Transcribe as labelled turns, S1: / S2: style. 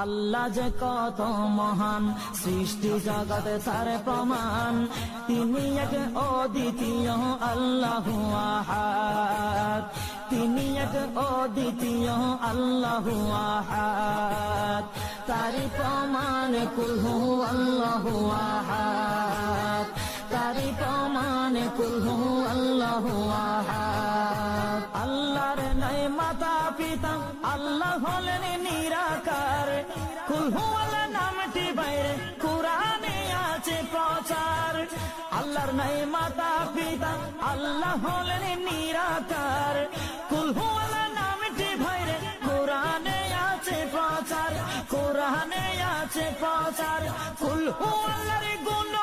S1: আল্লাহ যে কত মহান, সৃষ্টি জগতে তার প্রমাণ। তিনি এক অদ্বিতীয় আল্লাহু আহাদ, তিনি এক অদ্বিতীয় আল্লাহু আহাদ। তারি প্রমাণ কুল হু আল্লাহু আহাদ, তারি প্রমাণ কুল হু আল্লাহু আহাদ। আল্লাহর নাই মাতা পিতা, আল্লাহ হলেন নিরাকার। কুল হু আল্লাহ নামটি বাইরে কুরআনে আছে প্রচার। আল্লাহর নাই মাতা পিতা, আল্লাহ হলেন নিরাকার। কুল হু আল্লাহ নামটি বাইরে কুরআনে আছে প্রচার, কুরআনে আছে প্রচার। কুল হু আল্লাহর গুণ